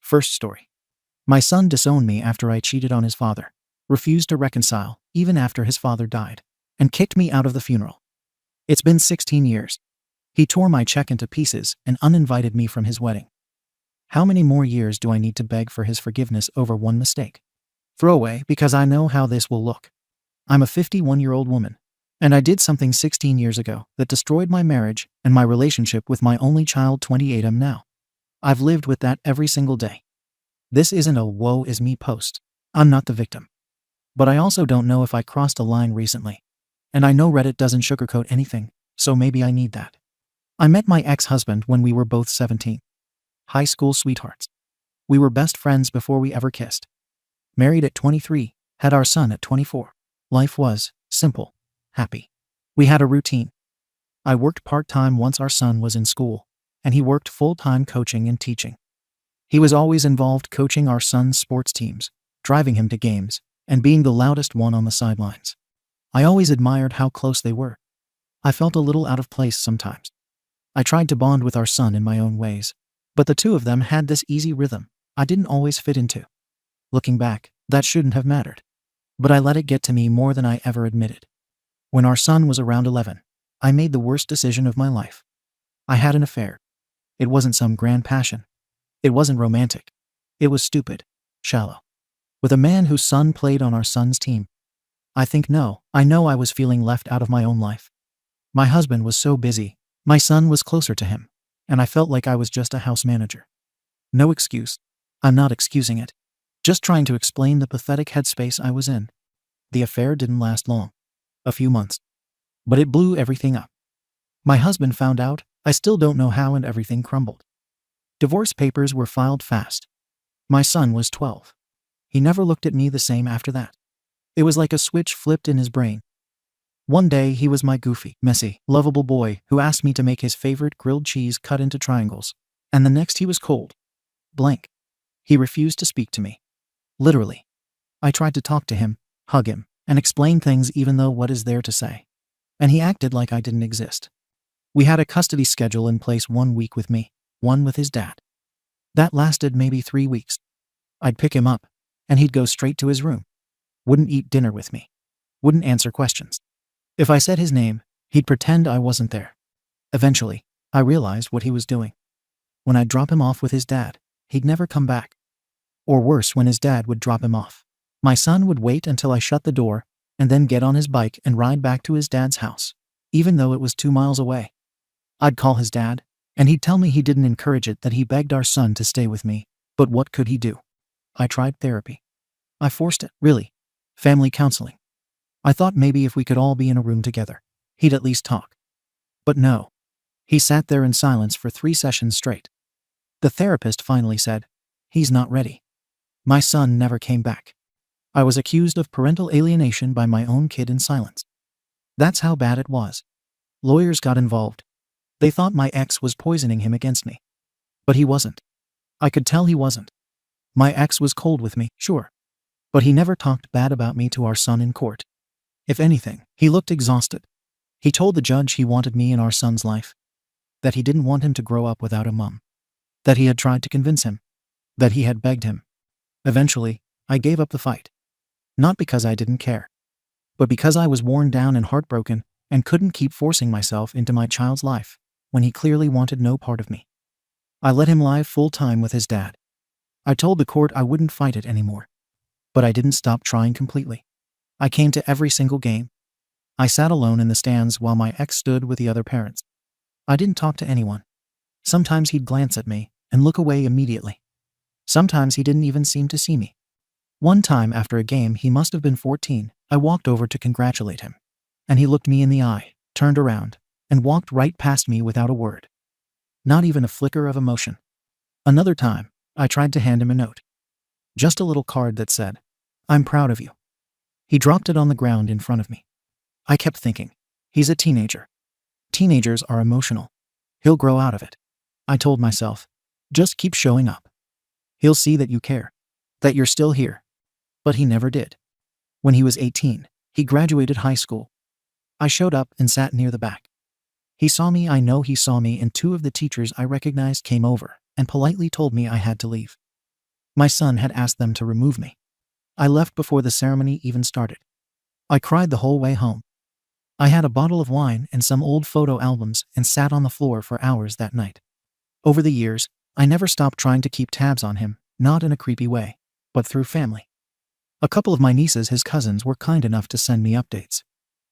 First story. My son disowned me after I cheated on his father, refused to reconcile even after his father died, and kicked me out of the funeral. It's been 16 years. He tore my check into pieces and uninvited me from his wedding. How many more years do I need to beg for his forgiveness over one mistake? Throwaway, because I know how this will look. I'm a 51-year-old woman, and I did something 16 years ago that destroyed my marriage and my relationship with my only child, 28 now. I've lived with that every single day. This isn't a woe is me post. I'm not the victim. But I also don't know if I crossed a line recently. And I know Reddit doesn't sugarcoat anything, so maybe I need that. I met my ex-husband when we were both 17. High school sweethearts. We were best friends before we ever kissed. Married at 23, had our son at 24. Life was simple, happy. We had a routine. I worked part-time once our son was in school, and he worked full-time coaching and teaching. He was always involved coaching our son's sports teams, driving him to games, and being the loudest one on the sidelines. I always admired how close they were. I felt a little out of place sometimes. I tried to bond with our son in my own ways, but the two of them had this easy rhythm I didn't always fit into. Looking back, that shouldn't have mattered. But I let it get to me more than I ever admitted. When our son was around 11, I made the worst decision of my life. I had an affair. It wasn't some grand passion. It wasn't romantic. It was stupid, shallow. With a man whose son played on our son's team. I know I was feeling left out of my own life. My husband was so busy, my son was closer to him, and I felt like I was just a house manager. No excuse. I'm not excusing it. Just trying to explain the pathetic headspace I was in. The affair didn't last long. A few months. But it blew everything up. My husband found out, I still don't know how, and everything crumbled. Divorce papers were filed fast. My son was 12. He never looked at me the same after that. It was like a switch flipped in his brain. One day he was my goofy, messy, lovable boy who asked me to make his favorite grilled cheese cut into triangles. And the next he was cold. Blank. He refused to speak to me. Literally. I tried to talk to him, hug him, and explain things, even though what is there to say? And he acted like I didn't exist. We had a custody schedule in place, 1 week with me, 1 with his dad. That lasted maybe 3 weeks. I'd pick him up, and he'd go straight to his room. Wouldn't eat dinner with me. Wouldn't answer questions. If I said his name, he'd pretend I wasn't there. Eventually, I realized what he was doing. When I'd drop him off with his dad, he'd never come back. Or worse, when his dad would drop him off, my son would wait until I shut the door and then get on his bike and ride back to his dad's house, even though it was 2 miles away. I'd call his dad, and he'd tell me he didn't encourage it, that he begged our son to stay with me, but what could he do? I tried therapy. I forced it, really. Family counseling. I thought maybe if we could all be in a room together, he'd at least talk. But no. He sat there in silence for 3 sessions straight. The therapist finally said, "He's not ready." My son never came back. I was accused of parental alienation by my own kid in silence. That's how bad it was. Lawyers got involved. They thought my ex was poisoning him against me. But he wasn't. I could tell he wasn't. My ex was cold with me, sure. But he never talked bad about me to our son in court. If anything, he looked exhausted. He told the judge he wanted me in our son's life. That he didn't want him to grow up without a mom. That he had tried to convince him. That he had begged him. Eventually, I gave up the fight. Not because I didn't care, but because I was worn down and heartbroken and couldn't keep forcing myself into my child's life when he clearly wanted no part of me. I let him live full-time with his dad. I told the court I wouldn't fight it anymore. But I didn't stop trying completely. I came to every single game. I sat alone in the stands while my ex stood with the other parents. I didn't talk to anyone. Sometimes he'd glance at me and look away immediately. Sometimes he didn't even seem to see me. One time after a game, he must have been 14, I walked over to congratulate him. And he looked me in the eye, turned around, and walked right past me without a word. Not even a flicker of emotion. Another time, I tried to hand him a note. Just a little card that said, "I'm proud of you." He dropped it on the ground in front of me. I kept thinking, he's a teenager. Teenagers are emotional. He'll grow out of it. I told myself, just keep showing up. He'll see that you care, that you're still here. But he never did. When he was 18, he graduated high school. I showed up and sat near the back. He saw me, I know he saw me, and 2 of the teachers I recognized came over and politely told me I had to leave. My son had asked them to remove me. I left before the ceremony even started. I cried the whole way home. I had a bottle of wine and some old photo albums and sat on the floor for hours that night. Over the years, I never stopped trying to keep tabs on him, not in a creepy way, but through family. A couple of my nieces, his cousins, were kind enough to send me updates.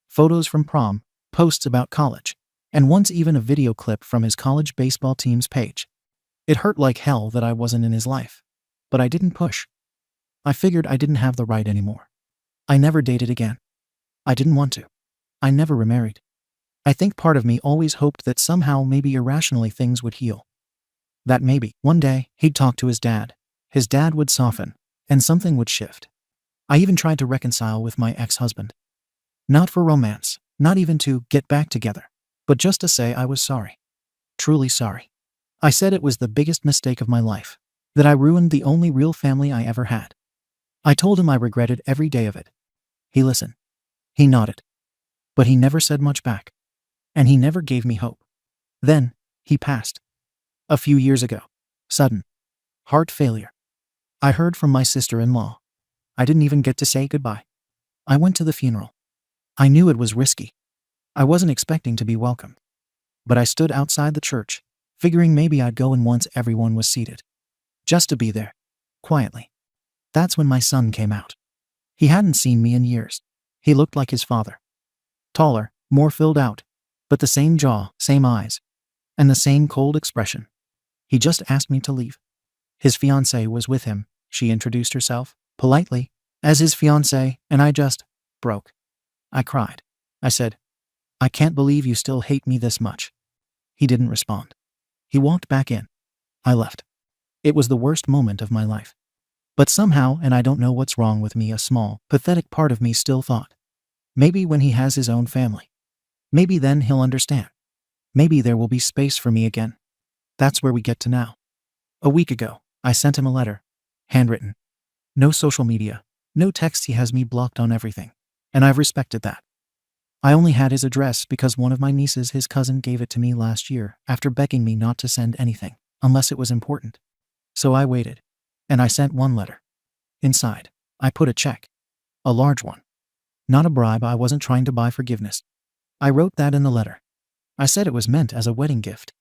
Photos from prom, posts about college, and once even a video clip from his college baseball team's page. It hurt like hell that I wasn't in his life, but I didn't push. I figured I didn't have the right anymore. I never dated again. I didn't want to. I never remarried. I think part of me always hoped that somehow, maybe irrationally, things would heal. That maybe, one day, he'd talk to his dad. His dad would soften, and something would shift. I even tried to reconcile with my ex-husband. Not for romance, not even to get back together, but just to say I was sorry. Truly sorry. I said it was the biggest mistake of my life, that I ruined the only real family I ever had. I told him I regretted every day of it. He listened. He nodded. But he never said much back. And he never gave me hope. Then, he passed. A few years ago. Sudden. Heart failure. I heard from my sister-in-law. I didn't even get to say goodbye. I went to the funeral. I knew it was risky. I wasn't expecting to be welcomed. But I stood outside the church, figuring maybe I'd go in once everyone was seated. Just to be there. Quietly. That's when my son came out. He hadn't seen me in years. He looked like his father. Taller, more filled out, but the same jaw, same eyes, and the same cold expression. He just asked me to leave. His fiancée was with him. She introduced herself, politely, as his fiancée, and I just broke. I cried. I said, "I can't believe you still hate me this much." He didn't respond. He walked back in. I left. It was the worst moment of my life. But somehow, and I don't know what's wrong with me, a small, pathetic part of me still thought, maybe when he has his own family, maybe then he'll understand. Maybe there will be space for me again. That's where we get to now. A week ago, I sent him a letter. Handwritten. No social media. No text. He has me blocked on everything. And I've respected that. I only had his address because one of my nieces, his cousin, gave it to me last year after begging me not to send anything, unless it was important. So I waited. And I sent one letter. Inside, I put a check. A large one. Not a bribe. I wasn't trying to buy forgiveness. I wrote that in the letter. I said it was meant as a wedding gift.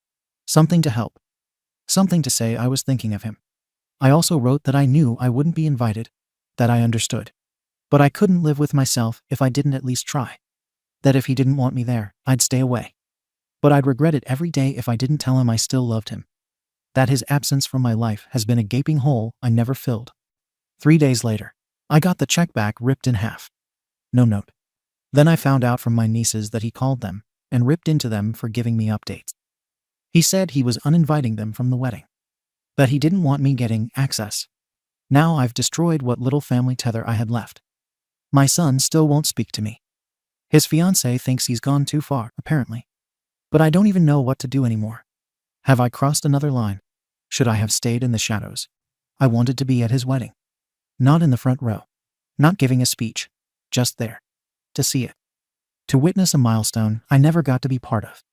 Something to help. Something to say I was thinking of him. I also wrote that I knew I wouldn't be invited, that I understood. But I couldn't live with myself if I didn't at least try. That if he didn't want me there, I'd stay away. But I'd regret it every day if I didn't tell him I still loved him. That his absence from my life has been a gaping hole I never filled. 3 days later, I got the check back ripped in half. No note. Then I found out from my nieces that he called them and ripped into them for giving me updates. He said he was uninviting them from the wedding. That he didn't want me getting access. Now I've destroyed what little family tether I had left. My son still won't speak to me. His fiancée thinks he's gone too far, apparently. But I don't even know what to do anymore. Have I crossed another line? Should I have stayed in the shadows? I wanted to be at his wedding. Not in the front row. Not giving a speech. Just there. To see it. To witness a milestone I never got to be part of.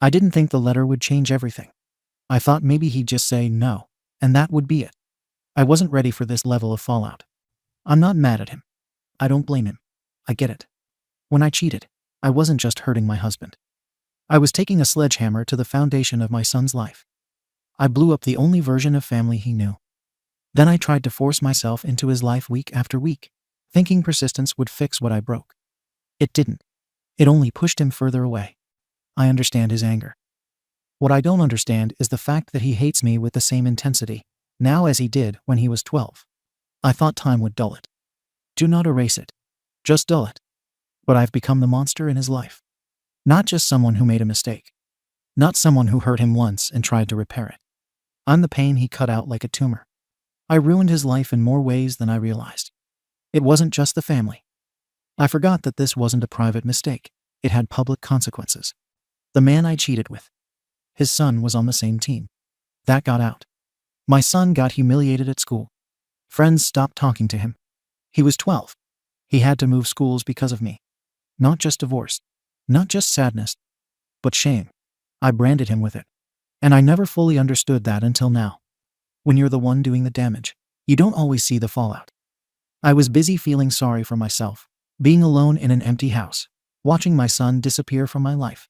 I didn't think the letter would change everything. I thought maybe he'd just say no, and that would be it. I wasn't ready for this level of fallout. I'm not mad at him. I don't blame him. I get it. When I cheated, I wasn't just hurting my husband. I was taking a sledgehammer to the foundation of my son's life. I blew up the only version of family he knew. Then I tried to force myself into his life week after week, thinking persistence would fix what I broke. It didn't. It only pushed him further away. I understand his anger. What I don't understand is the fact that he hates me with the same intensity, now as he did when he was 12. I thought time would dull it. Do not erase it. Just dull it. But I've become the monster in his life. Not just someone who made a mistake. Not someone who hurt him once and tried to repair it. I'm the pain he cut out like a tumor. I ruined his life in more ways than I realized. It wasn't just the family. I forgot that this wasn't a private mistake. It had public consequences. The man I cheated with. His son was on the same team. That got out. My son got humiliated at school. Friends stopped talking to him. He was 12. He had to move schools because of me. Not just divorce. Not just sadness. But shame. I branded him with it. And I never fully understood that until now. When you're the one doing the damage, You don't always see the fallout. I was busy feeling sorry for myself, being alone in an empty house, watching my son disappear from my life.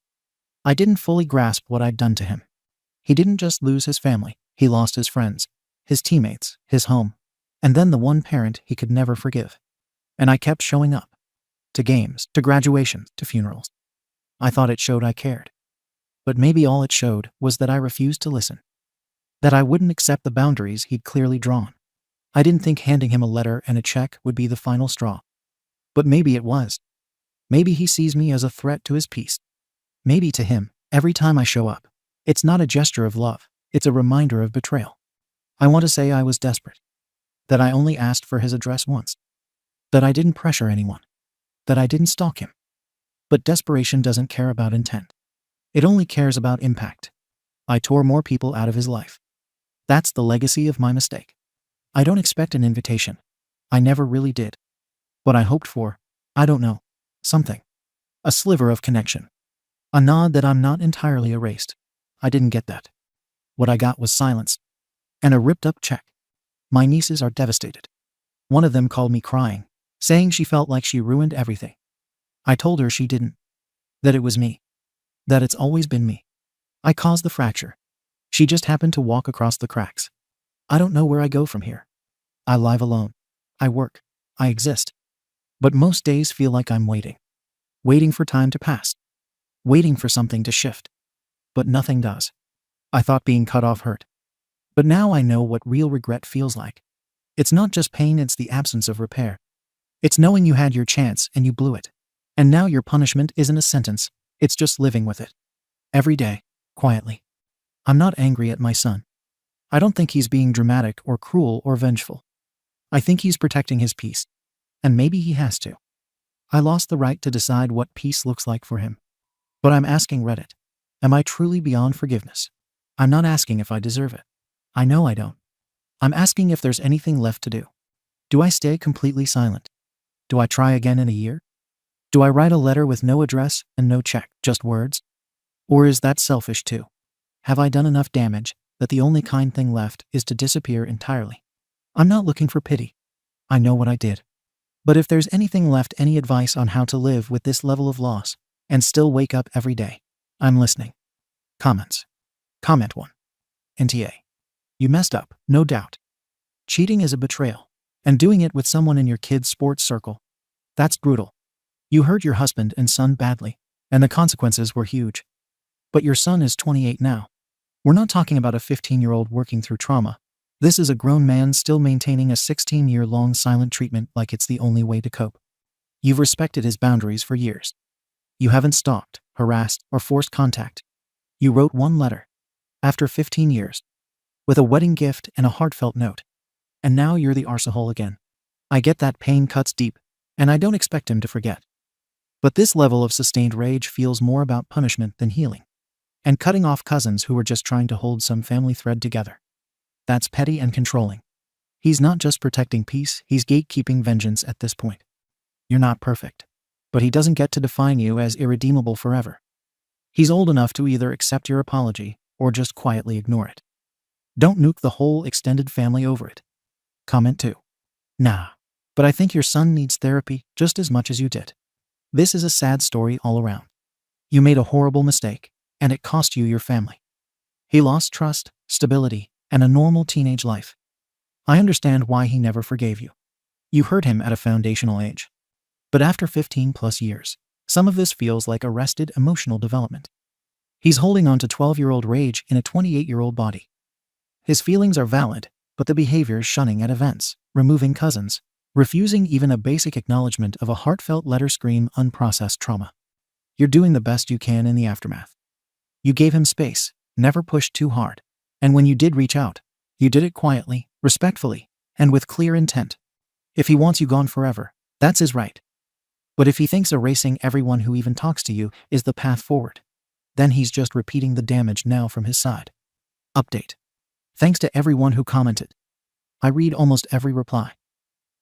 I didn't fully grasp what I'd done to him. He didn't just lose his family, he lost his friends, his teammates, his home, and then the one parent he could never forgive. And I kept showing up. To games, to graduations, to funerals. I thought it showed I cared. But maybe all it showed was that I refused to listen. That I wouldn't accept the boundaries he'd clearly drawn. I didn't think handing him a letter and a check would be the final straw. But maybe it was. Maybe he sees me as a threat to his peace. Maybe to him, every time I show up, it's not a gesture of love, it's a reminder of betrayal. I want to say I was desperate. That I only asked for his address once. That I didn't pressure anyone. That I didn't stalk him. But desperation doesn't care about intent. It only cares about impact. I tore more people out of his life. That's the legacy of my mistake. I don't expect an invitation. I never really did. What I hoped for, I don't know. Something. A sliver of connection. A nod that I'm not entirely erased. I didn't get that. What I got was silence. And a ripped-up check. My nieces are devastated. One of them called me crying, saying she felt like she ruined everything. I told her she didn't. That it was me. That it's always been me. I caused the fracture. She just happened to walk across the cracks. I don't know where I go from here. I live alone. I work. I exist. But most days feel like I'm waiting. Waiting for time to pass. Waiting for something to shift. But nothing does. I thought being cut off hurt. But now I know what real regret feels like. It's not just pain, it's the absence of repair. It's knowing you had your chance and you blew it. And now your punishment isn't a sentence, it's just living with it. Every day, quietly. I'm not angry at my son. I don't think he's being dramatic or cruel or vengeful. I think he's protecting his peace. And maybe he has to. I lost the right to decide what peace looks like for him. But I'm asking Reddit, am I truly beyond forgiveness? I'm not asking if I deserve it. I know I don't. I'm asking if there's anything left to do. Do I stay completely silent? Do I try again in a year? Do I write a letter with no address and no check, just words? Or is that selfish too? Have I done enough damage that the only kind thing left is to disappear entirely? I'm not looking for pity. I know what I did. But if there's anything left, any advice on how to live with this level of loss and still wake up every day, I'm listening. Comments. Comment 1. NTA. You messed up, no doubt. Cheating is a betrayal. And doing it with someone in your kid's sports circle. That's brutal. You hurt your husband and son badly, and the consequences were huge. But your son is 28 now. We're not talking about a 15-year-old working through trauma. This is a grown man still maintaining a 16-year-long silent treatment like it's the only way to cope. You've respected his boundaries for years. You haven't stalked, harassed, or forced contact. You wrote one letter. After 15 years. With a wedding gift and a heartfelt note. And now you're the arsehole again. I get that pain cuts deep, and I don't expect him to forget. But this level of sustained rage feels more about punishment than healing. And cutting off cousins who were just trying to hold some family thread together. That's petty and controlling. He's not just protecting peace, he's gatekeeping vengeance at this point. You're not perfect. But he doesn't get to define you as irredeemable forever. He's old enough to either accept your apology or just quietly ignore it. Don't nuke the whole extended family over it. Comment 2. Nah. But I think your son needs therapy just as much as you did. This is a sad story all around. You made a horrible mistake, and it cost you your family. He lost trust, stability, and a normal teenage life. I understand why he never forgave you. You hurt him at a foundational age. But after 15 plus years, some of this feels like arrested emotional development. He's holding on to 12-year-old rage in a 28-year-old body. His feelings are valid, but the behavior's shunning at events, removing cousins, refusing even a basic acknowledgement of a heartfelt letter scream unprocessed trauma. You're doing the best you can in the aftermath. You gave him space, never pushed too hard. And when you did reach out, you did it quietly, respectfully, and with clear intent. If he wants you gone forever, that's his right. But if he thinks erasing everyone who even talks to you is the path forward, then he's just repeating the damage now from his side. Update. Thanks to everyone who commented. I read almost every reply.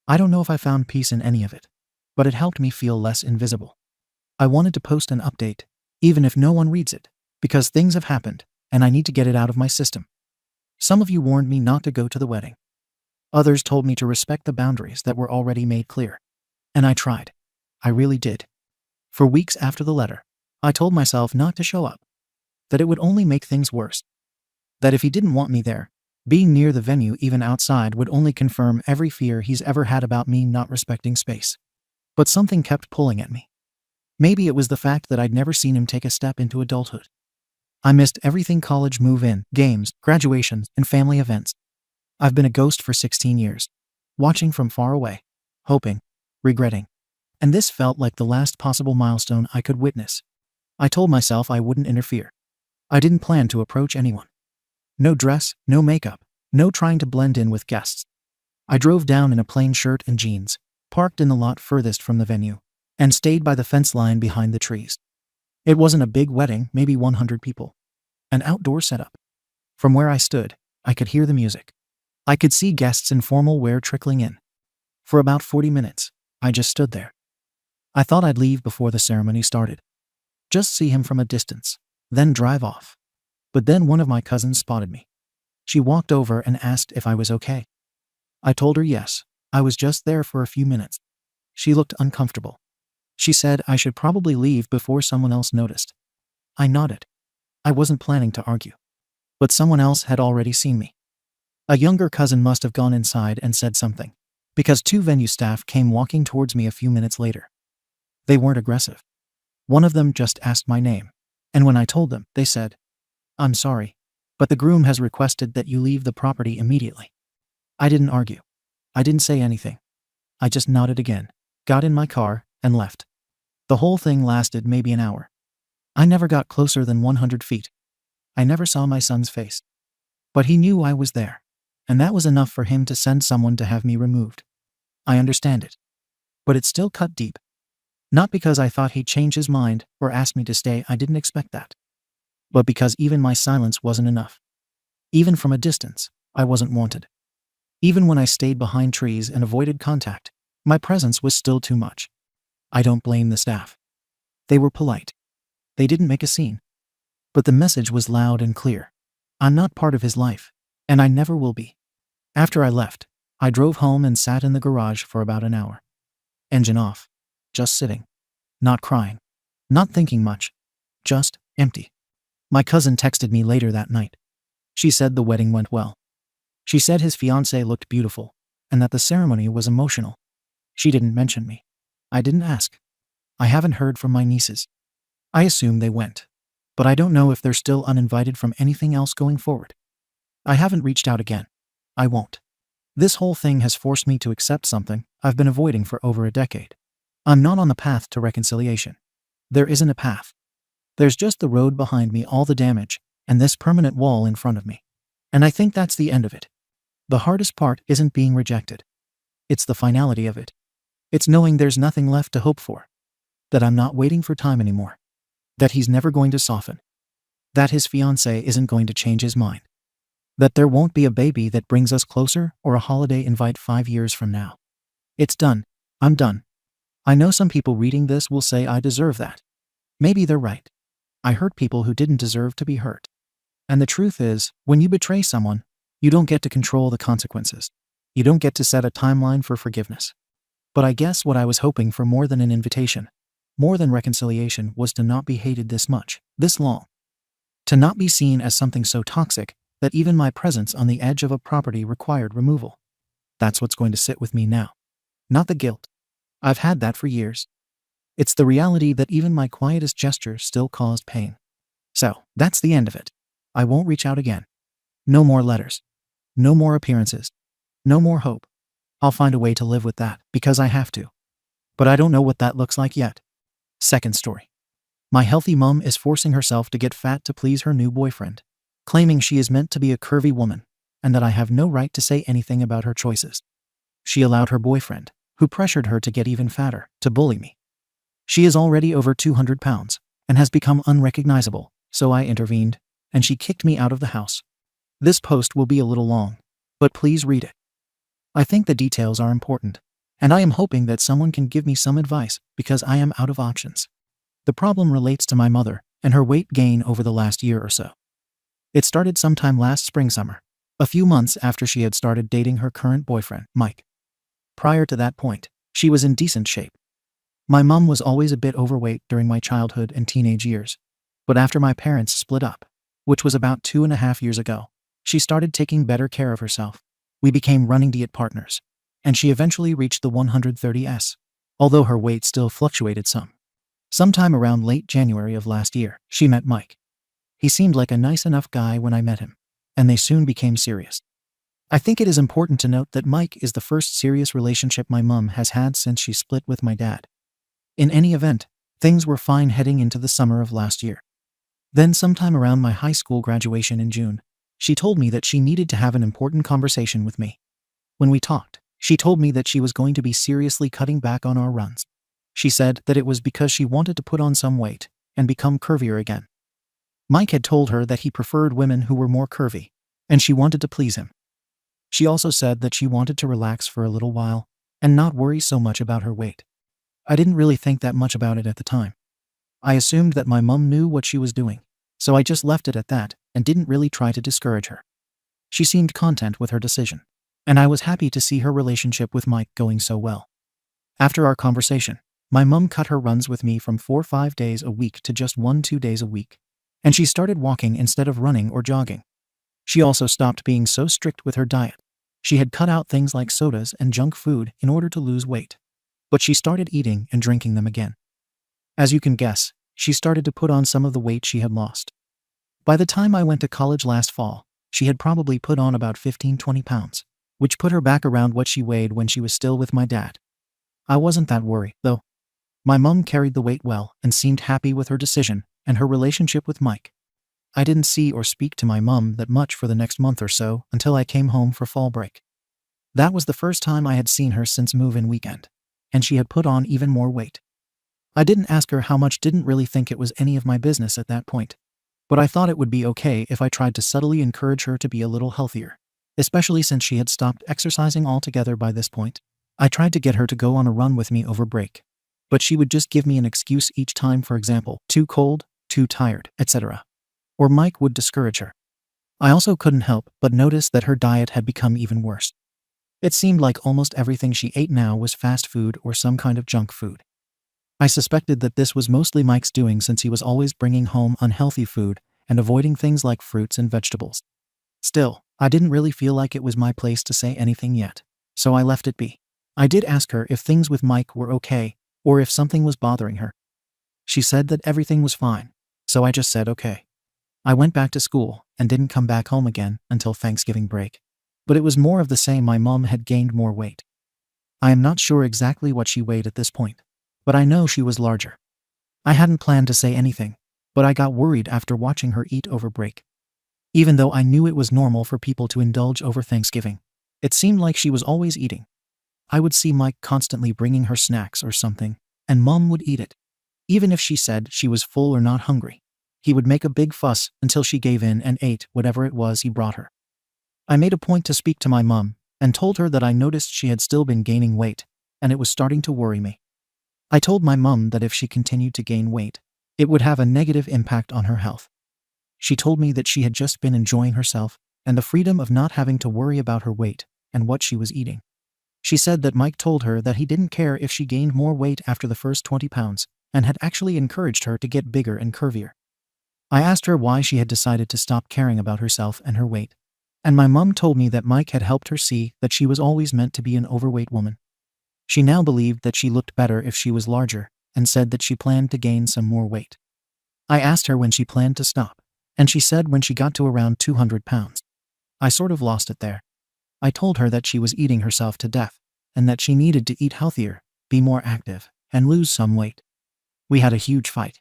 I don't know if I found peace in any of it, but it helped me feel less invisible. I wanted to post an update, even if no one reads it, because things have happened, and I need to get it out of my system. Some of you warned me not to go to the wedding. Others told me to respect the boundaries that were already made clear. And I tried. I really did. For weeks after the letter, I told myself not to show up, that it would only make things worse, that if he didn't want me there, being near the venue even outside would only confirm every fear he's ever had about me not respecting space. But something kept pulling at me. Maybe it was the fact that I'd never seen him take a step into adulthood. I missed everything: college move-in, games, graduations, and family events. I've been a ghost for 16 years, watching from far away, hoping, regretting. And this felt like the last possible milestone I could witness. I told myself I wouldn't interfere. I didn't plan to approach anyone. No dress, no makeup, no trying to blend in with guests. I drove down in a plain shirt and jeans, parked in the lot furthest from the venue, and stayed by the fence line behind the trees. It wasn't a big wedding, maybe 100 people. An outdoor setup. From where I stood, I could hear the music. I could see guests in formal wear trickling in. For about 40 minutes, I just stood there. I thought I'd leave before the ceremony started. Just see him from a distance, then drive off. But then one of my cousins spotted me. She walked over and asked if I was okay. I told her yes, I was just there for a few minutes. She looked uncomfortable. She said I should probably leave before someone else noticed. I nodded. I wasn't planning to argue. But someone else had already seen me. A younger cousin must have gone inside and said something, because 2 venue staff came walking towards me a few minutes later. They weren't aggressive. One of them just asked my name, and when I told them, they said, "I'm sorry, but the groom has requested that you leave the property immediately." I didn't argue. I didn't say anything. I just nodded again, got in my car, and left. The whole thing lasted maybe an hour. I never got closer than 100 feet. I never saw my son's face. But he knew I was there, and that was enough for him to send someone to have me removed. I understand it. But it still cut deep. Not because I thought he'd change his mind or ask me to stay, I didn't expect that. But because even my silence wasn't enough. Even from a distance, I wasn't wanted. Even when I stayed behind trees and avoided contact, my presence was still too much. I don't blame the staff. They were polite. They didn't make a scene. But the message was loud and clear. I'm not part of his life, and I never will be. After I left, I drove home and sat in the garage for about an hour. Engine off. Just sitting. Not crying. Not thinking much. Just empty. My cousin texted me later that night. She said the wedding went well. She said his fiancée looked beautiful, and that the ceremony was emotional. She didn't mention me. I didn't ask. I haven't heard from my nieces. I assume they went. But I don't know if they're still uninvited from anything else going forward. I haven't reached out again. I won't. This whole thing has forced me to accept something I've been avoiding for over a decade. I'm not on the path to reconciliation. There isn't a path. There's just the road behind me, all the damage, and this permanent wall in front of me. And I think that's the end of it. The hardest part isn't being rejected. It's the finality of it. It's knowing there's nothing left to hope for. That I'm not waiting for time anymore. That he's never going to soften. That his fiancée isn't going to change his mind. That there won't be a baby that brings us closer or a holiday invite 5 years from now. It's done. I'm done. I know some people reading this will say I deserve that. Maybe they're right. I hurt people who didn't deserve to be hurt. And the truth is, when you betray someone, you don't get to control the consequences. You don't get to set a timeline for forgiveness. But I guess what I was hoping for more than an invitation, more than reconciliation, was to not be hated this much, this long. To not be seen as something so toxic that even my presence on the edge of a property required removal. That's what's going to sit with me now. Not the guilt. I've had that for years. It's the reality that even my quietest gesture still caused pain. So, that's the end of it. I won't reach out again. No more letters. No more appearances. No more hope. I'll find a way to live with that, because I have to. But I don't know what that looks like yet. Second story. My healthy mom is forcing herself to get fat to please her new boyfriend, claiming she is meant to be a curvy woman, and that I have no right to say anything about her choices. She allowed her boyfriend, who pressured her to get even fatter, to bully me. She is already over 200 pounds, and has become unrecognizable, so I intervened, and she kicked me out of the house. This post will be a little long, but please read it. I think the details are important, and I am hoping that someone can give me some advice, because I am out of options. The problem relates to my mother and her weight gain over the last year or so. It started sometime last spring-summer, a few months after she had started dating her current boyfriend, Mike. Prior to that point, she was in decent shape. My mom was always a bit overweight during my childhood and teenage years, but after my parents split up, which was about 2.5 years ago, she started taking better care of herself. We became running diet partners, and she eventually reached the 130s, although her weight still fluctuated some. Sometime around late January of last year, she met Mike. He seemed like a nice enough guy when I met him, and they soon became serious. I think it is important to note that Mike is the first serious relationship my mom has had since she split with my dad. In any event, things were fine heading into the summer of last year. Then sometime around my high school graduation in June, she told me that she needed to have an important conversation with me. When we talked, she told me that she was going to be seriously cutting back on our runs. She said that it was because she wanted to put on some weight and become curvier again. Mike had told her that he preferred women who were more curvy, and she wanted to please him. She also said that she wanted to relax for a little while and not worry so much about her weight. I didn't really think that much about it at the time. I assumed that my mom knew what she was doing, so I just left it at that and didn't really try to discourage her. She seemed content with her decision, and I was happy to see her relationship with Mike going so well. After our conversation, my mom cut her runs with me from 4 or 5 days a week to just 1 or 2 days a week, and she started walking instead of running or jogging. She also stopped being so strict with her diet. She had cut out things like sodas and junk food in order to lose weight, but she started eating and drinking them again. As you can guess, she started to put on some of the weight she had lost. By the time I went to college last fall, she had probably put on about 15-20 pounds, which put her back around what she weighed when she was still with my dad. I wasn't that worried, though. My mom carried the weight well and seemed happy with her decision and her relationship with Mike. I didn't see or speak to my mom that much for the next month or so until I came home for fall break. That was the first time I had seen her since move-in weekend, and she had put on even more weight. I didn't ask her how much, didn't really think it was any of my business at that point, but I thought it would be okay if I tried to subtly encourage her to be a little healthier, especially since she had stopped exercising altogether by this point. I tried to get her to go on a run with me over break, but she would just give me an excuse each time, for example, too cold, too tired, etc. Or Mike would discourage her. I also couldn't help but notice that her diet had become even worse. It seemed like almost everything she ate now was fast food or some kind of junk food. I suspected that this was mostly Mike's doing since he was always bringing home unhealthy food and avoiding things like fruits and vegetables. Still, I didn't really feel like it was my place to say anything yet, so I left it be. I did ask her if things with Mike were okay or if something was bothering her. She said that everything was fine, so I just said okay. I went back to school and didn't come back home again until Thanksgiving break. But it was more of the same. My mom had gained more weight. I am not sure exactly what she weighed at this point, but I know she was larger. I hadn't planned to say anything, but I got worried after watching her eat over break. Even though I knew it was normal for people to indulge over Thanksgiving, it seemed like she was always eating. I would see Mike constantly bringing her snacks or something, and Mom would eat it. Even if she said she was full or not hungry, he would make a big fuss until she gave in and ate whatever it was he brought her. I made a point to speak to my mom and told her that I noticed she had still been gaining weight, and it was starting to worry me. I told my mom that if she continued to gain weight, it would have a negative impact on her health. She told me that she had just been enjoying herself and the freedom of not having to worry about her weight and what she was eating. She said that Mike told her that he didn't care if she gained more weight after the first 20 pounds and had actually encouraged her to get bigger and curvier. I asked her why she had decided to stop caring about herself and her weight, and my mom told me that Mike had helped her see that she was always meant to be an overweight woman. She now believed that she looked better if she was larger and said that she planned to gain some more weight. I asked her when she planned to stop, and she said when she got to around 200 pounds. I sort of lost it there. I told her that she was eating herself to death and that she needed to eat healthier, be more active, and lose some weight. We had a huge fight,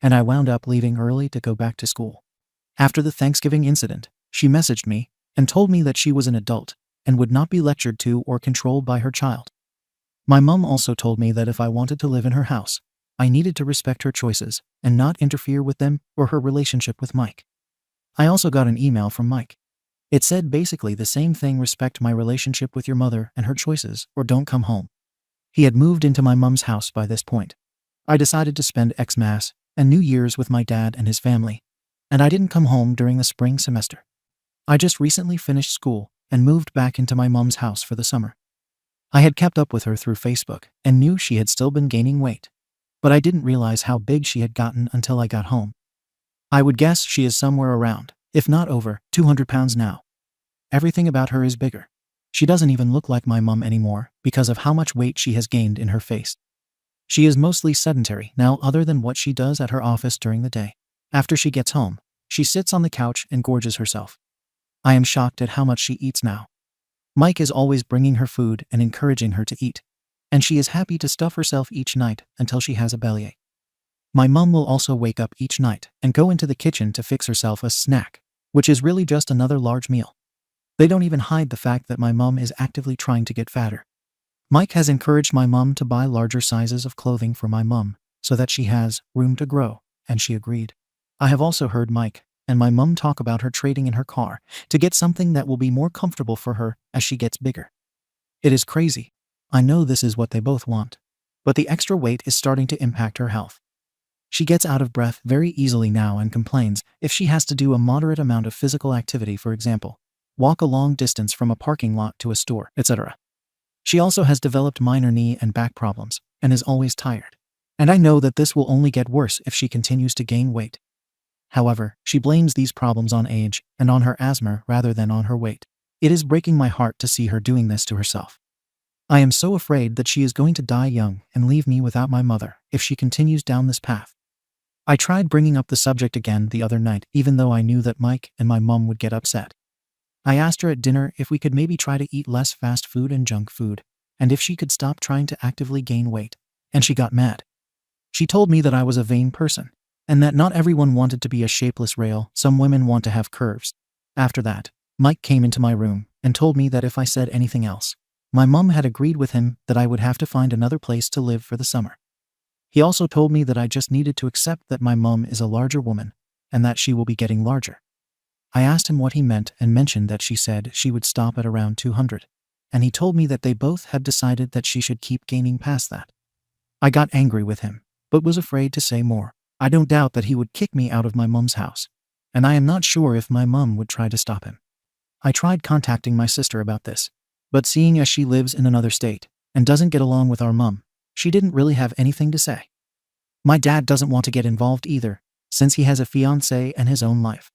and I wound up leaving early to go back to school. After the Thanksgiving incident, she messaged me and told me that she was an adult and would not be lectured to or controlled by her child. My mom also told me that if I wanted to live in her house, I needed to respect her choices and not interfere with them or her relationship with Mike. I also got an email from Mike. It said basically the same thing: respect my relationship with your mother and her choices, or don't come home. He had moved into my mom's house by this point. I decided to spend Xmas and New Year's with my dad and his family, and I didn't come home during the spring semester. I just recently finished school and moved back into my mom's house for the summer. I had kept up with her through Facebook and knew she had still been gaining weight, but I didn't realize how big she had gotten until I got home. I would guess she is somewhere around, if not over, 200 pounds now. Everything about her is bigger. She doesn't even look like my mom anymore because of how much weight she has gained in her face. She is mostly sedentary now other than what she does at her office during the day. After she gets home, she sits on the couch and gorges herself. I am shocked at how much she eats now. Mike is always bringing her food and encouraging her to eat, and she is happy to stuff herself each night until she has a bellyache. My mom will also wake up each night and go into the kitchen to fix herself a snack, which is really just another large meal. They don't even hide the fact that my mom is actively trying to get fatter. Mike has encouraged my mom to buy larger sizes of clothing for my mom so that she has room to grow, and she agreed. I have also heard Mike and my mom talk about her trading in her car to get something that will be more comfortable for her as she gets bigger. It is crazy. I know this is what they both want, but the extra weight is starting to impact her health. She gets out of breath very easily now and complains if she has to do a moderate amount of physical activity, for example, walk a long distance from a parking lot to a store, etc. She also has developed minor knee and back problems and is always tired. And I know that this will only get worse if she continues to gain weight. However, she blames these problems on age and on her asthma rather than on her weight. It is breaking my heart to see her doing this to herself. I am so afraid that she is going to die young and leave me without my mother if she continues down this path. I tried bringing up the subject again the other night, even though I knew that Mike and my mom would get upset. I asked her at dinner if we could maybe try to eat less fast food and junk food, and if she could stop trying to actively gain weight, and she got mad. She told me that I was a vain person, and that not everyone wanted to be a shapeless rail, some women want to have curves. After that, Mike came into my room and told me that if I said anything else, my mom had agreed with him that I would have to find another place to live for the summer. He also told me that I just needed to accept that my mom is a larger woman and that she will be getting larger. I asked him what he meant and mentioned that she said she would stop at around 200, and he told me that they both had decided that she should keep gaining past that. I got angry with him, but was afraid to say more. I don't doubt that he would kick me out of my mom's house, and I am not sure if my mom would try to stop him. I tried contacting my sister about this, but seeing as she lives in another state and doesn't get along with our mom, she didn't really have anything to say. My dad doesn't want to get involved either, since he has a fiancé and his own life.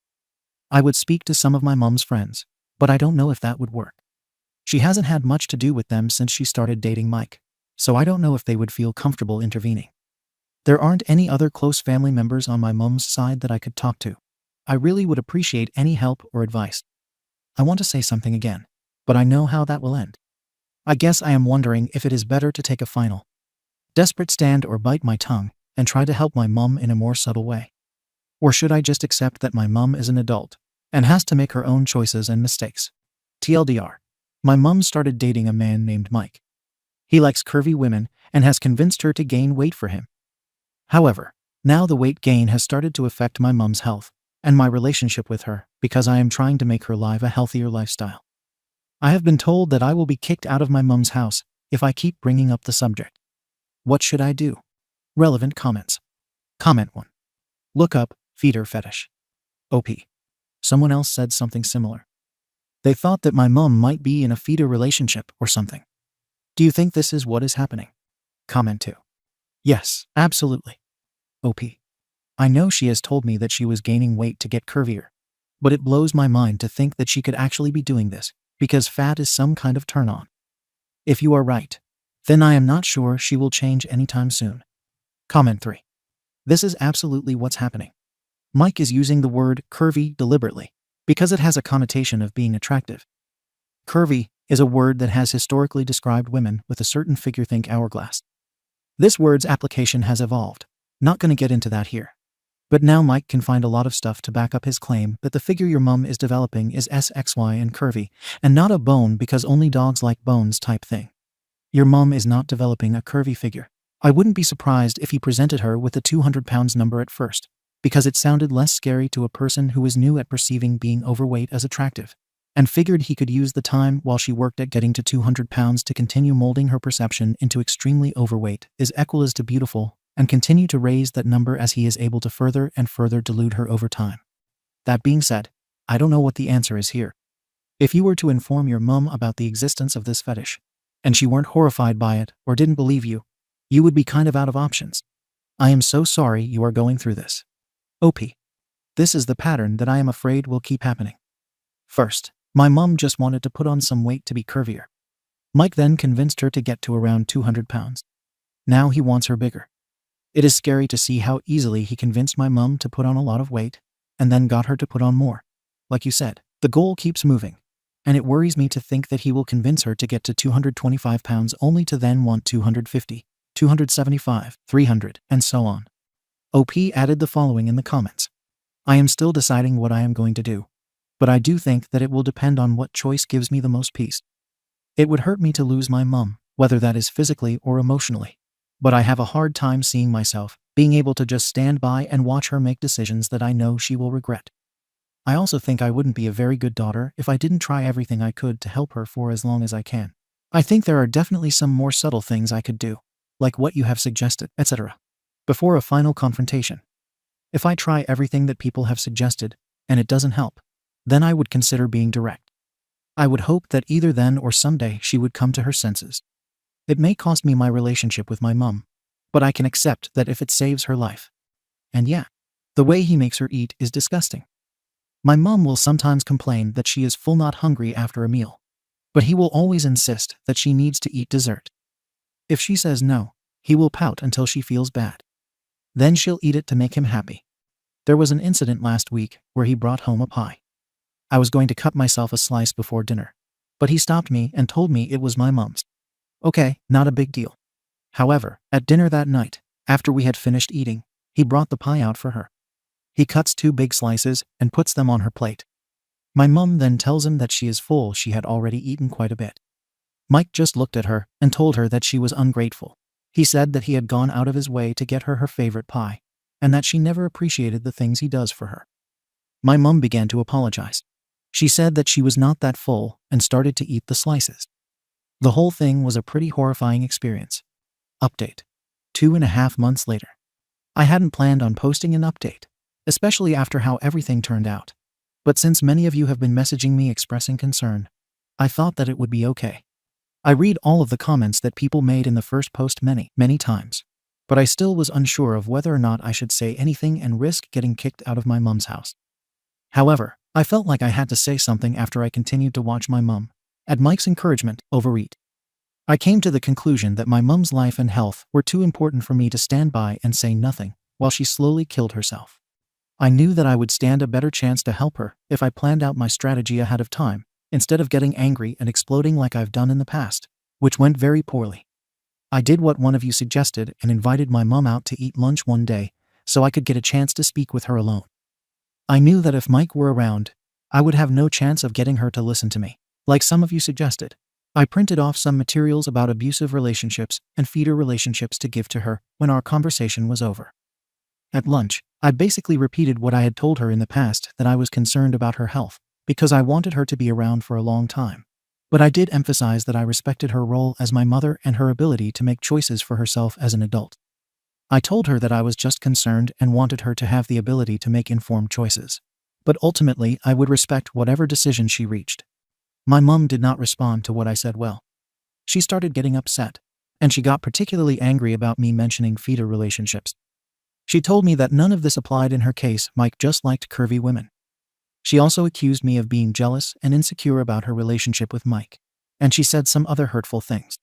I would speak to some of my mom's friends, but I don't know if that would work. She hasn't had much to do with them since she started dating Mike, so I don't know if they would feel comfortable intervening. There aren't any other close family members on my mom's side that I could talk to. I really would appreciate any help or advice. I want to say something again, but I know how that will end. I guess I am wondering if it is better to take a final, desperate stand or bite my tongue and try to help my mom in a more subtle way. Or should I just accept that my mom is an adult and has to make her own choices and mistakes? TLDR. My mom started dating a man named Mike. He likes curvy women and has convinced her to gain weight for him. However, now the weight gain has started to affect my mom's health and my relationship with her because I am trying to make her live a healthier lifestyle. I have been told that I will be kicked out of my mom's house if I keep bringing up the subject. What should I do? Relevant comments. Comment 1. Look up feeder fetish. OP. Someone else said something similar. They thought that my mom might be in a feeder relationship or something. Do you think this is what is happening? Comment 2. Yes, absolutely. OP. I know she has told me that she was gaining weight to get curvier, but it blows my mind to think that she could actually be doing this because fat is some kind of turn on. If you are right, then I am not sure she will change anytime soon. Comment 3. This is absolutely what's happening. Mike is using the word curvy deliberately because it has a connotation of being attractive. Curvy is a word that has historically described women with a certain figure, think hourglass. This word's application has evolved. Not going to get into that here. But now Mike can find a lot of stuff to back up his claim that the figure your mom is developing is SXY and curvy, and not a bone because only dogs like bones type thing. Your mom is not developing a curvy figure. I wouldn't be surprised if he presented her with the 200 pounds number at first, because it sounded less scary to a person who is new at perceiving being overweight as attractive, and figured he could use the time while she worked at getting to 200 pounds to continue molding her perception into extremely overweight is equal as to beautiful, and continue to raise that number as he is able to further and further delude her over time. That being said, I don't know what the answer is here. If you were to inform your mum about the existence of this fetish, and she weren't horrified by it or didn't believe you, you would be kind of out of options. I am so sorry you are going through this. OP. This is the pattern that I am afraid will keep happening. First, my mum just wanted to put on some weight to be curvier. Mike then convinced her to get to around 200 pounds. Now he wants her bigger. It is scary to see how easily he convinced my mum to put on a lot of weight, and then got her to put on more. Like you said, the goal keeps moving, and it worries me to think that he will convince her to get to 225 pounds only to then want 250, 275, 300, and so on. OP added the following in the comments. I am still deciding what I am going to do, but I do think that it will depend on what choice gives me the most peace. It would hurt me to lose my mum, whether that is physically or emotionally, but I have a hard time seeing myself being able to just stand by and watch her make decisions that I know she will regret. I also think I wouldn't be a very good daughter if I didn't try everything I could to help her for as long as I can. I think there are definitely some more subtle things I could do, like what you have suggested, etc. Before a final confrontation. If I try everything that people have suggested, and it doesn't help, then I would consider being direct. I would hope that either then or someday she would come to her senses. It may cost me my relationship with my mum, but I can accept that if it saves her life. And yeah, the way he makes her eat is disgusting. My mum will sometimes complain that she is full not hungry after a meal, but he will always insist that she needs to eat dessert. If she says no, he will pout until she feels bad. Then she'll eat it to make him happy. There was an incident last week where he brought home a pie. I was going to cut myself a slice before dinner, but he stopped me and told me it was my mum's. Okay, not a big deal. However, at dinner that night, after we had finished eating, he brought the pie out for her. He cuts 2 big slices and puts them on her plate. My mum then tells him that she is full. She had already eaten quite a bit. Mike just looked at her and told her that she was ungrateful. He said that he had gone out of his way to get her favorite pie, and that she never appreciated the things he does for her. My mum began to apologize. She said that she was not that full and started to eat the slices. The whole thing was a pretty horrifying experience. Update. 2.5 months later. I hadn't planned on posting an update, especially after how everything turned out. But since many of you have been messaging me expressing concern, I thought that it would be okay. I read all of the comments that people made in the first post many times, but I still was unsure of whether or not I should say anything and risk getting kicked out of my mum's house. However, I felt like I had to say something after I continued to watch my mum, at Mike's encouragement, overeat. I came to the conclusion that my mum's life and health were too important for me to stand by and say nothing while she slowly killed herself. I knew that I would stand a better chance to help her if I planned out my strategy ahead of time, instead of getting angry and exploding like I've done in the past, which went very poorly. I did what one of you suggested and invited my mum out to eat lunch one day so I could get a chance to speak with her alone. I knew that if Mike were around, I would have no chance of getting her to listen to me, like some of you suggested. I printed off some materials about abusive relationships and feeder relationships to give to her when our conversation was over. At lunch, I basically repeated what I had told her in the past, that I was concerned about her health, because I wanted her to be around for a long time. But I did emphasize that I respected her role as my mother and her ability to make choices for herself as an adult. I told her that I was just concerned and wanted her to have the ability to make informed choices. But ultimately, I would respect whatever decision she reached. My mum did not respond to what I said well. She started getting upset, and she got particularly angry about me mentioning feeder relationships. She told me that none of this applied in her case. Mike just liked curvy women. She also accused me of being jealous and insecure about her relationship with Mike, and she said some other hurtful things.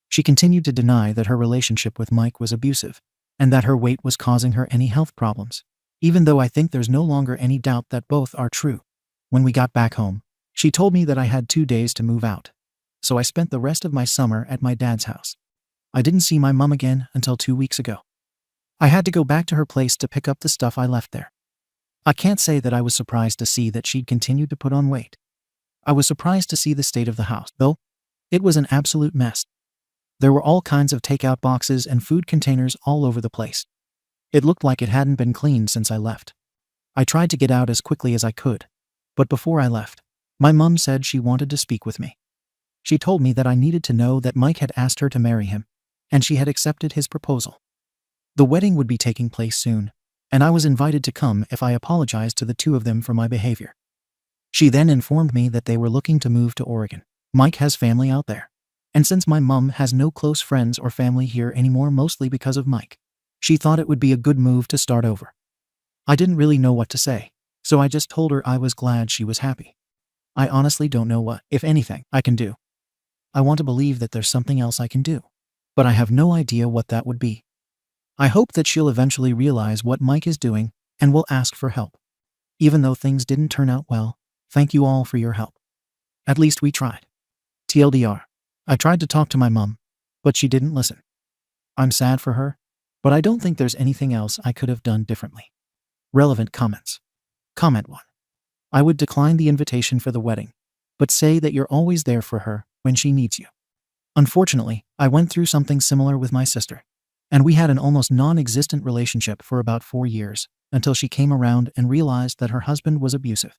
She continued to deny that her relationship with Mike was abusive, and that her weight was causing her any health problems, even though I think there's no longer any doubt that both are true. When we got back home, she told me that I had 2 days to move out, so I spent the rest of my summer at my dad's house. I didn't see my mum again until 2 weeks ago. I had to go back to her place to pick up the stuff I left there. I can't say that I was surprised to see that she'd continued to put on weight. I was surprised to see the state of the house, though. It was an absolute mess. There were all kinds of takeout boxes and food containers all over the place. It looked like it hadn't been cleaned since I left. I tried to get out as quickly as I could, but before I left, my mum said she wanted to speak with me. She told me that I needed to know that Mike had asked her to marry him, and she had accepted his proposal. The wedding would be taking place soon, and I was invited to come if I apologized to the two of them for my behavior. She then informed me that they were looking to move to Oregon. Mike has family out there. And since my mom has no close friends or family here anymore, mostly because of Mike, she thought it would be a good move to start over. I didn't really know what to say, so I just told her I was glad she was happy. I honestly don't know what, if anything, I can do. I want to believe that there's something else I can do, but I have no idea what that would be. I hope that she'll eventually realize what Mike is doing and will ask for help. Even though things didn't turn out well, thank you all for your help. At least we tried. TLDR. I tried to talk to my mom, but she didn't listen. I'm sad for her, but I don't think there's anything else I could have done differently. Relevant comments. Comment 1. I would decline the invitation for the wedding, but say that you're always there for her when she needs you. Unfortunately, I went through something similar with my sister, and we had an almost non-existent relationship for about 4 years until she came around and realized that her husband was abusive.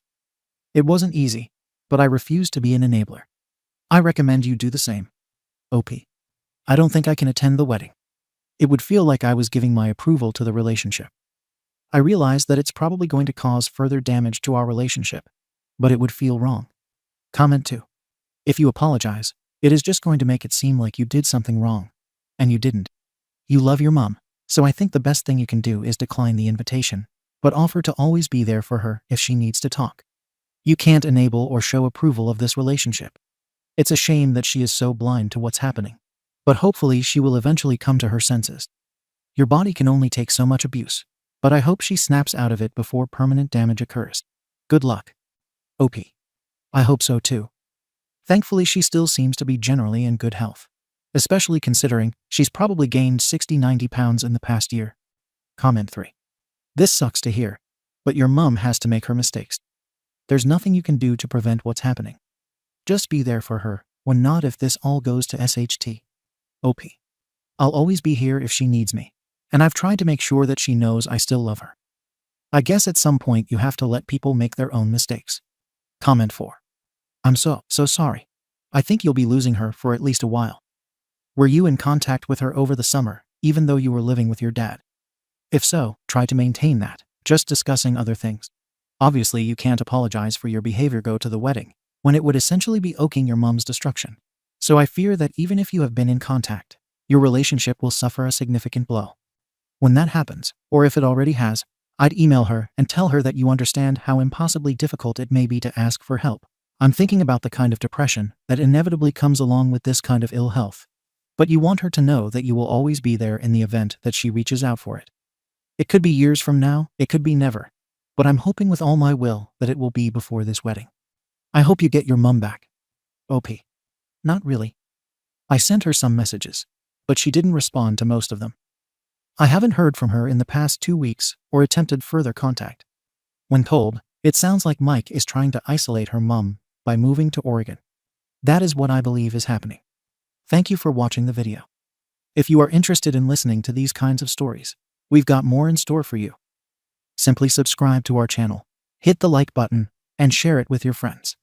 It wasn't easy, but I refused to be an enabler. I recommend you do the same. OP. I don't think I can attend the wedding. It would feel like I was giving my approval to the relationship. I realize that it's probably going to cause further damage to our relationship, but it would feel wrong. Comment 2. If you apologize, it is just going to make it seem like you did something wrong, and you didn't. You love your mom, so I think the best thing you can do is decline the invitation, but offer to always be there for her if she needs to talk. You can't enable or show approval of this relationship. It's a shame that she is so blind to what's happening, but hopefully she will eventually come to her senses. Your body can only take so much abuse, but I hope she snaps out of it before permanent damage occurs. Good luck. OP. I hope so too. Thankfully, she still seems to be generally in good health, especially considering she's probably gained 60-90 pounds in the past year. Comment 3. This sucks to hear, but your mom has to make her mistakes. There's nothing you can do to prevent what's happening. Just be there for her, when not if this all goes to SHT. OP. I'll always be here if she needs me, and I've tried to make sure that she knows I still love her. I guess at some point you have to let people make their own mistakes. Comment 4. I'm so sorry. I think you'll be losing her for at least a while. Were you in contact with her over the summer, even though you were living with your dad? If so, try to maintain that, just discussing other things. Obviously, you can't apologize for your behavior go to the wedding, when it would essentially be oaking your mom's destruction. So I fear that even if you have been in contact, your relationship will suffer a significant blow. When that happens, or if it already has, I'd email her and tell her that you understand how impossibly difficult it may be to ask for help. I'm thinking about the kind of depression that inevitably comes along with this kind of ill health. But you want her to know that you will always be there in the event that she reaches out for it. It could be years from now, it could be never. But I'm hoping with all my will that it will be before this wedding. I hope you get your mum back. OP. Not really. I sent her some messages, but she didn't respond to most of them. I haven't heard from her in the past 2 weeks or attempted further contact. When told, it sounds like Mike is trying to isolate her mum by moving to Oregon. That is what I believe is happening. Thank you for watching the video. If you are interested in listening to these kinds of stories, we've got more in store for you. Simply subscribe to our channel, hit the like button, and share it with your friends.